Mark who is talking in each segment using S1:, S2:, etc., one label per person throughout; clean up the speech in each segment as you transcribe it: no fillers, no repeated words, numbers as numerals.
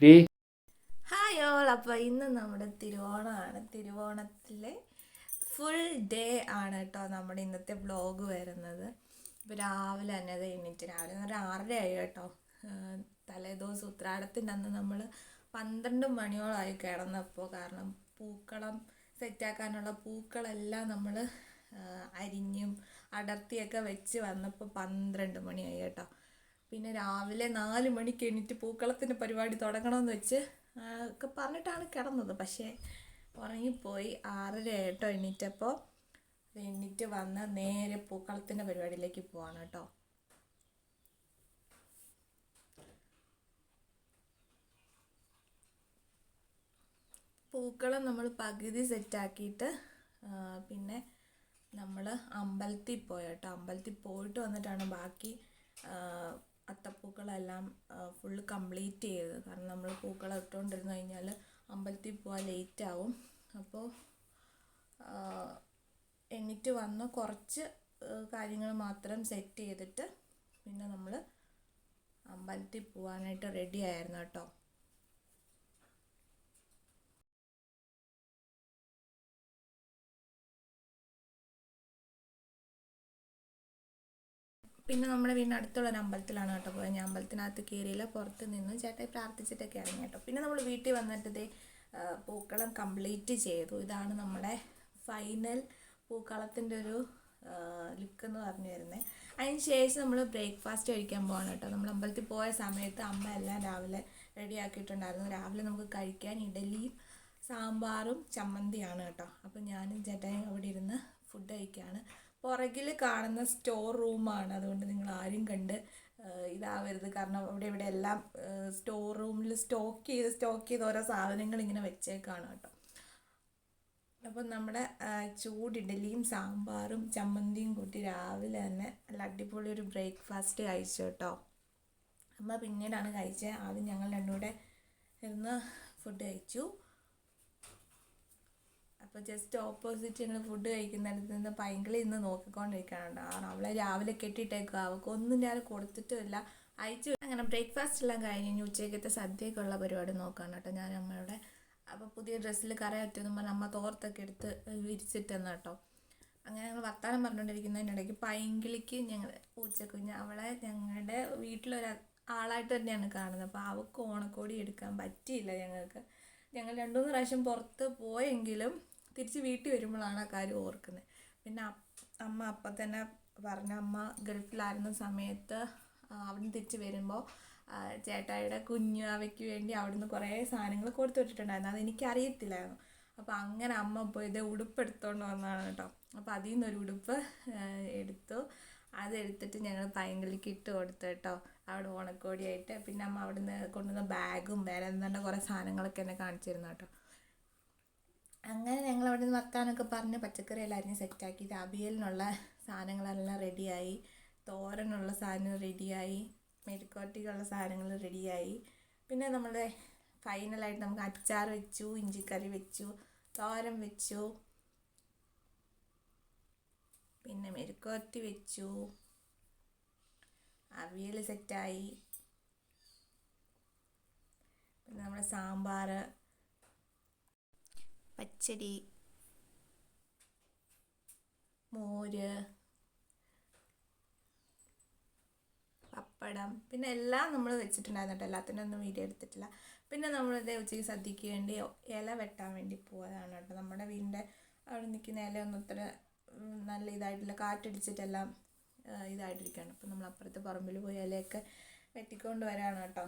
S1: D
S2: hi all. അപ്പോൾ ഇന്ന് നമ്മുടെ തിരുവോണമാണ്. തിരുവോണത്തിലെ ഫുൾ ഡേ ആണ് കേട്ടോ നമ്മുടെ ഇന്നത്തെ വ്ളോഗ് വരുന്നത്. ഇപ്പോൾ രാവിലെ തന്നെ അത് എണീറ്റ് രാവിലെ എന്ന് പറഞ്ഞാൽ 6:30 ആയി കേട്ടോ. തലേദിവസം ഉത്രാടത്തിൻ്റെ അന്ന് നമ്മൾ 12 മണിയോളമായി കിടന്നപ്പോൾ, കാരണം പൂക്കളം സെറ്റാക്കാനുള്ള പൂക്കളെല്ലാം നമ്മൾ അരിഞ്ഞും അടർത്തിയൊക്കെ വെച്ച് വന്നപ്പോൾ 12 മണിയായി കേട്ടോ. പിന്നെ രാവിലെ 4 മണിക്ക് എണീറ്റ് പൂക്കളത്തിൻ്റെ പരിപാടി തുടങ്ങണമെന്ന് വെച്ച് ഒക്കെ പറഞ്ഞിട്ടാണ് കിടന്നത്. പക്ഷേ ഉറങ്ങിപ്പോയി. 6:30 ആയിട്ടോ എണീറ്റപ്പോൾ. എണീറ്റ് വന്ന് നേരെ പൂക്കളത്തിൻ്റെ പരിപാടിയിലേക്ക് പോവാണ് കേട്ടോ. പൂക്കളം നമ്മൾ പകുതി സെറ്റാക്കിയിട്ട് പിന്നെ നമ്മൾ അമ്പലത്തിൽ പോയി കേട്ടോ. അമ്പലത്തിൽ പോയിട്ട് വന്നിട്ടാണ് ബാക്കി അത്തപ്പൂക്കളെല്ലാം ഫുള്ള് കംപ്ലീറ്റ് ചെയ്തത്. കാരണം നമ്മൾ പൂക്കളം ഇട്ടുകൊണ്ടിരുന്നു കഴിഞ്ഞാൽ അമ്പലത്തിൽ പോകാൻ ലേറ്റ് ആവും. അപ്പോൾ എന്നിട്ട് വന്ന് കുറച്ച് കാര്യങ്ങൾ മാത്രം സെറ്റ് ചെയ്തിട്ട് പിന്നെ നമ്മൾ അമ്പലത്തിൽ പോകാനായിട്ട് റെഡി ആയിരുന്നു കേട്ടോ. പിന്നെ നമ്മുടെ വീടിനടുത്തുള്ളൊരു അമ്പലത്തിലാണ് കേട്ടോ പോയത്. ഞാൻ അമ്പലത്തിനകത്ത് കയറിയില്ല, പുറത്ത് നിന്ന് ചേട്ടായി പ്രാർത്ഥിച്ചിട്ടൊക്കെ ഇറങ്ങി കേട്ടോ. പിന്നെ നമ്മൾ വീട്ടിൽ വന്നിട്ട് പൂക്കളം കംപ്ലീറ്റ് ചെയ്തു. ഇതാണ് നമ്മുടെ ഫൈനൽ പൂക്കളത്തിൻ്റെ ഒരു ലുക്ക് എന്ന് പറഞ്ഞു വരുന്നത്. അതിന് ശേഷം നമ്മൾ ബ്രേക്ക്ഫാസ്റ്റ് കഴിക്കാൻ പോകണം കേട്ടോ. നമ്മൾ അമ്പലത്തിൽ പോയ സമയത്ത് അമ്മ എല്ലാം രാവിലെ റെഡി ആക്കിയിട്ടുണ്ടായിരുന്നു. രാവിലെ നമുക്ക് കഴിക്കാൻ ഇഡലിയും സാമ്പാറും ചമ്മന്തിയാണ് കേട്ടോ. അപ്പോൾ ഞാനും ചേട്ടായും അവിടെ ഇരുന്ന് ഫുഡ് കഴിക്കുകയാണ്. പുറകിൽ കാണുന്ന സ്റ്റോർ റൂമാണ്, അതുകൊണ്ട് നിങ്ങൾ ആരും കണ്ട് ഇതാവരുത്. കാരണം ഇവിടെ എല്ലാം സ്റ്റോർ റൂമിൽ സ്റ്റോക്ക് ചെയ്ത് ഓരോ സാധനങ്ങൾ ഇങ്ങനെ വെച്ചേക്കാണ് കേട്ടോ. അപ്പം നമ്മുടെ ചൂടിഡലിയും സാമ്പാറും ചമ്മന്തിയും കൂട്ടി രാവിലെ തന്നെ നല്ല അടിപൊളി ഒരു ബ്രേക്ക്ഫാസ്റ്റ് കഴിച്ചു കേട്ടോ. അമ്മ പിന്നീടാണ് കഴിച്ചത്. ആദ്യം ഞങ്ങൾ രണ്ടും കൂടെ ഇരുന്ന് ഫുഡ് കഴിച്ചു. അപ്പോൾ ജസ്റ്റ് ഓപ്പോസിറ്റ് ഞങ്ങൾ ഫുഡ് കഴിക്കുന്നിടത്ത് നിന്ന് പൈങ്കിളി ഇന്ന് നോക്കിക്കൊണ്ടിരിക്കാനുണ്ട്. കാരണം അവളെ രാവിലെ കെട്ടിയിട്ടേക്കുക, അവൾക്കൊന്നും ഞാൻ കൊടുത്തിട്ടുമില്ല, അയച്ചു. അങ്ങനെ ബ്രേക്ക്ഫാസ്റ്റ് എല്ലാം കഴിഞ്ഞ് ഉച്ചയ്ക്കത്തെ സദ്യയൊക്കെയുള്ള പരിപാടി നോക്കുകയാണ് കേട്ടോ ഞാൻ അമ്മയുടെ. അപ്പോൾ പുതിയ ഡ്രസ്സിൽ കറ പറ്റുമെന്ന് പറഞ്ഞാൽ അമ്മ തോർത്തൊക്കെ എടുത്ത് വിരിച്ചിട്ടെന്ന് കേട്ടോ. അങ്ങനെ ഞങ്ങൾ വർത്താനം പറഞ്ഞുകൊണ്ടിരിക്കുന്നതിനിടയ്ക്ക് പൈങ്കിളിക്ക് ഞങ്ങൾ പൂച്ചക്കുഞ്ഞ്, അവളെ ഞങ്ങളുടെ വീട്ടിലൊരു ആളായിട്ട് തന്നെയാണ് കാണുന്നത്. അപ്പോൾ അവൾക്ക് ഓണക്കോടി എടുക്കാൻ പറ്റിയില്ല ഞങ്ങൾക്ക്. ഞങ്ങൾ 2-3 പ്രാവശ്യം പുറത്ത് പോയെങ്കിലും തിരിച്ച് വീട്ടിൽ വരുമ്പോഴാണ് ആ കാര്യം ഓർക്കുന്നത്. പിന്നെ അമ്മ അപ്പം തന്നെ പറഞ്ഞ, അമ്മ ഗൾഫിലായിരുന്ന സമയത്ത് അവിടുന്ന് തിരിച്ച് വരുമ്പോൾ ചേട്ടായിയുടെ കുഞ്ഞു അവയ്ക്ക് വേണ്ടി അവിടുന്ന് കുറേ സാധനങ്ങൾ കൊടുത്തു വിട്ടിട്ടുണ്ടായിരുന്നു. അതെനിക്കറിയത്തില്ലായിരുന്നു. അപ്പോൾ അങ്ങനെ അമ്മ പോയി ഇത് ഉടുപ്പ് എടുത്തുകൊണ്ട് വന്നതാണ് കേട്ടോ. അപ്പോൾ അതിൽ നിന്നൊരു ഉടുപ്പ് എടുത്തു. അതെടുത്തിട്ട് ഞങ്ങൾ പൈങ്കിളിക്ക് ഇട്ട് കൊടുത്തു കേട്ടോ, അവിടെ ഓണക്കോടിയായിട്ട്. പിന്നെ അമ്മ അവിടുന്ന് കൊണ്ടുവന്ന ബാഗും വേറെ എന്താണ്ട് കുറേ സാധനങ്ങളൊക്കെ എന്നെ കാണിച്ചിരുന്നു കേട്ടോ. അങ്ങനെ ഞങ്ങൾ അവിടെ നിന്ന് വർത്താനമൊക്കെ പറഞ്ഞ് പച്ചക്കറി എല്ലാം അരിഞ്ഞ് സെറ്റാക്കി. അവിയലിനുള്ള സാധനങ്ങളെല്ലാം റെഡിയായി, തോരനുള്ള സാധനം റെഡിയായി, മെഴുക്കുവരട്ടിക്കുള്ള സാധനങ്ങൾ റെഡിയായി. പിന്നെ നമ്മുടെ ഫൈനലായിട്ട് നമുക്ക് അച്ചാർ വെച്ചു, ഇഞ്ചിക്കറി വെച്ചു, തോരൻ വെച്ചു, പിന്നെ മെഴുക്കുവരട്ടി വെച്ചു, അവിയൽ സെറ്റായി. പിന്നെ നമ്മുടെ സാമ്പാർ, പച്ചടി, മോര്, പപ്പടം, പിന്നെ എല്ലാം നമ്മൾ വെച്ചിട്ടുണ്ടായിരുന്നു കേട്ടോ. എല്ലാത്തിൻ്റെ ഒന്നും വീഡിയോ എടുത്തിട്ടില്ല. പിന്നെ നമ്മളിത് ഉച്ചയ്ക്ക് സദ്യക്ക് വേണ്ടി ഇല വെട്ടാൻ വേണ്ടി പോയതാണ് കേട്ടോ. നമ്മുടെ വീടിൻ്റെ അവിടെ നിൽക്കുന്ന ഇലയൊന്നും അത്ര നല്ല ഇതായിട്ടില്ല, കാറ്റടിച്ചിട്ടെല്ലാം ഇതായിട്ടിരിക്കുകയാണ്. അപ്പം നമ്മൾ അപ്പുറത്തെ പറമ്പിൽ പോയി ഇലയൊക്കെ വെട്ടിക്കൊണ്ട് വരാണ് കേട്ടോ.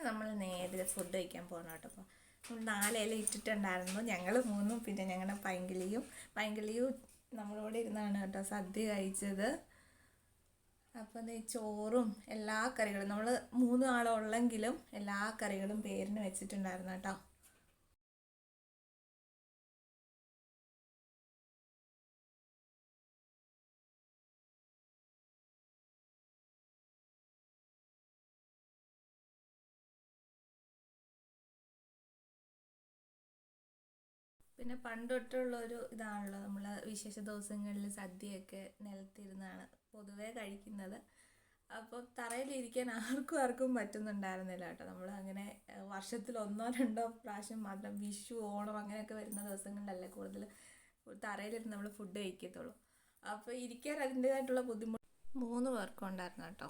S2: നമ്മൾ നേരെ ഫുഡ് കഴിക്കാൻ പോകണം കേട്ടോ. അപ്പോൾ 4 ഇല ഇട്ടിട്ടുണ്ടായിരുന്നു, ഞങ്ങൾ 3, പിന്നെ ഞങ്ങളുടെ പൈങ്കിളിയും നമ്മളോട് ഇരുന്നാണ് കേട്ടോ സദ്യ കഴിച്ചത്. അപ്പോൾ ചോറും എല്ലാ കറികളും, നമ്മൾ 3 ആളുള്ളെങ്കിലും എല്ലാ കറികളും പേരിന് വെച്ചിട്ടുണ്ടായിരുന്നു കേട്ടോ. പിന്നെ പണ്ട് തൊട്ടുള്ളൊരു ഇതാണല്ലോ നമ്മൾ വിശേഷ ദിവസങ്ങളിൽ സദ്യയൊക്കെ നിലത്തിരുന്നാണ് പൊതുവേ കഴിക്കുന്നത്. അപ്പോൾ തറയിലിരിക്കാൻ ആർക്കും പറ്റുന്നുണ്ടായിരുന്നില്ല കേട്ടോ. നമ്മൾ അങ്ങനെ വർഷത്തിൽ 1-2 പ്രാവശ്യം മാത്രം വിഷു, ഓണം അങ്ങനെയൊക്കെ വരുന്ന ദിവസങ്ങളിലല്ലേ കൂടുതൽ തറയിലിരുന്ന് നമ്മൾ ഫുഡ് കഴിക്കത്തുള്ളൂ. അപ്പോൾ ഇരിക്കാൻ അതിൻ്റേതായിട്ടുള്ള ബുദ്ധിമുട്ട് 3 പേർക്കും ഉണ്ടായിരുന്നു കേട്ടോ.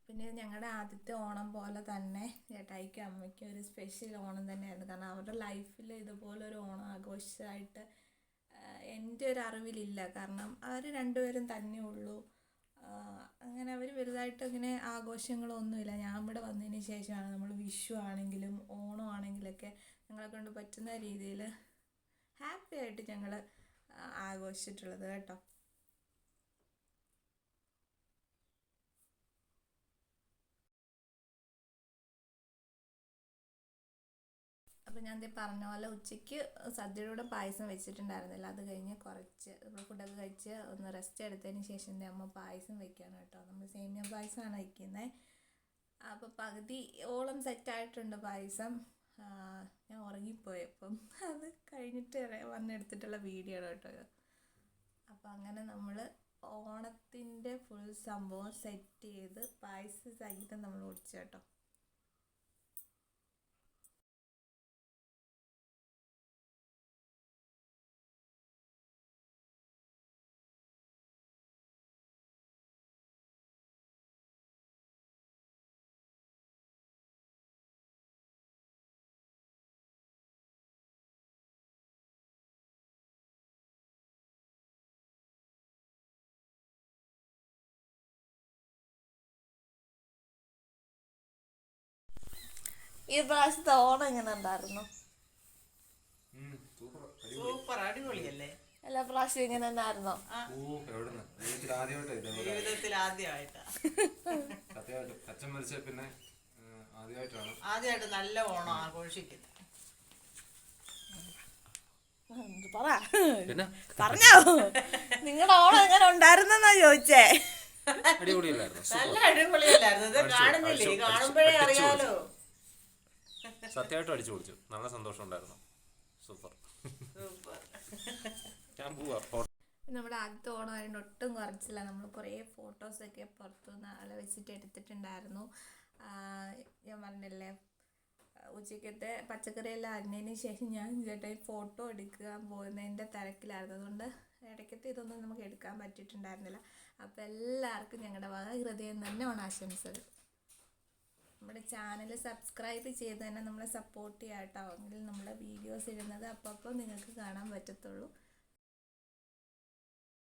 S2: പിന്നെ ഞങ്ങളുടെ ആദ്യത്തെ ഓണം പോലെ തന്നെ ചേട്ടായിക്കും അമ്മയ്ക്കും ഒരു സ്പെഷ്യൽ ഓണം തന്നെയായിരുന്നു. കാരണം അവരുടെ ലൈഫിൽ ഇതുപോലൊരു ഓണം ആഘോഷമായിട്ട് എൻ്റെ ഒരു അറിവിലില്ല. കാരണം അവർ രണ്ടുപേരും തന്നെ ഉള്ളൂ. അങ്ങനെ അവർ വലുതായിട്ട് ഇങ്ങനെ ആഘോഷങ്ങളൊന്നുമില്ല. ഞാൻ ഇവിടെ വന്നതിന് ശേഷമാണ് നമ്മൾ വിഷു ആണെങ്കിലും ഓണം ആണെങ്കിലൊക്കെ ഞങ്ങളെ കൊണ്ട് പറ്റുന്ന രീതിയിൽ ഹാപ്പി ആയിട്ട് ഞങ്ങൾ ആഘോഷിച്ചിട്ടുള്ളത് കേട്ടോ. അപ്പോൾ ഞാൻ പറഞ്ഞ പോലെ ഉച്ചയ്ക്ക് സദ്യയുടെ കൂടെ പായസം വെച്ചിട്ടുണ്ടായിരുന്നില്ല. അത് കഴിഞ്ഞ് കുറച്ച് നമ്മൾ ഫുഡൊക്കെ കഴിച്ച് ഒന്ന് റെസ്റ്റ് എടുത്തതിന് ശേഷം അമ്മ പായസം വെക്കുകയാണ് കേട്ടോ. നമ്മൾ സേമിയ പായസമാണ് വയ്ക്കുന്നത്. അപ്പോൾ പകുതി ഓളം സെറ്റായിട്ടുണ്ട് പായസം. ഞാൻ ഉറങ്ങിപ്പോയപ്പം അത് കഴിഞ്ഞിട്ട് വന്നെടുത്തിട്ടുള്ള വീഡിയോ ആണ് കേട്ടോ. അപ്പോൾ അങ്ങനെ നമ്മൾ ഓണത്തിൻ്റെ ഫുൾ സംഭവം സെറ്റ് ചെയ്ത് പായസ സഹിതം നമ്മൾ കുടിച്ചു കേട്ടോ. ഈ പ്രാവശ്യത്തെ ഓണം എങ്ങനെ ഉണ്ടായിരുന്നു?
S1: സൂപ്പർ, അടിപൊളിയല്ലേ?
S2: എല്ലാ പ്രാവശ്യം ഇങ്ങനെ തന്നെയായിരുന്നോ?
S1: ജീവിതത്തിൽ ആദ്യമായിട്ടാ ആദ്യമായിട്ട് നല്ല ഓണം ആഘോഷിക്കുന്നത്.
S2: പറഞ്ഞോ, നിങ്ങളുടെ ഓണം എങ്ങനെ ഉണ്ടായിരുന്നെന്നാ ചോദിച്ചേ.
S1: നല്ല അടിപൊളിയല്ലായിരുന്നു? ഇത് കാണുന്നില്ലേ, കാണുമ്പോഴേ അറിയാലോ.
S3: സത്യമായിട്ടും അടിച്ചു പൊളിച്ചു. നല്ല സന്തോഷം ഉണ്ടായിരുന്നു. സൂപ്പർ. ഞാൻ പോവാ.
S2: നമ്മുടെ ആദ്യത്തെ ഓണമായതുകൊണ്ട് ഒട്ടും കുറച്ചില്ല. നമ്മൾ കുറേ ഫോട്ടോസൊക്കെ പുറത്തുനിന്ന് ആളെ വെച്ചിട്ട് എടുത്തിട്ടുണ്ടായിരുന്നു. ഞാൻ പറഞ്ഞില്ലേ, ഉച്ചക്കത്തെ പച്ചക്കറിയെല്ലാം അരിഞ്ഞതിന് ശേഷം ഞാൻ ചേട്ടായി ഫോട്ടോ എടുക്കാൻ പോകുന്നതിൻ്റെ തിരക്കിലായിരുന്നു. അതുകൊണ്ട് ഇടയ്ക്കത്തെ ഇതൊന്നും നമുക്ക് എടുക്കാൻ പറ്റിയിട്ടുണ്ടായിരുന്നില്ല. അപ്പോൾ എല്ലാവർക്കും ഞങ്ങളുടെ വക ഹൃദയം തന്നെ ഓണാശംസകൾ. നമ്മുടെ ചാനൽ സബ്സ്ക്രൈബ് ചെയ്ത് തന്നെ നമ്മളെ സപ്പോർട്ട് ചെയ്യാം കേട്ടോ. എങ്കിൽ നമ്മളെ വീഡിയോസ് ഇടുന്നത് അപ്പോൾ നിങ്ങൾക്ക് കാണാൻ പറ്റത്തുള്ളൂ.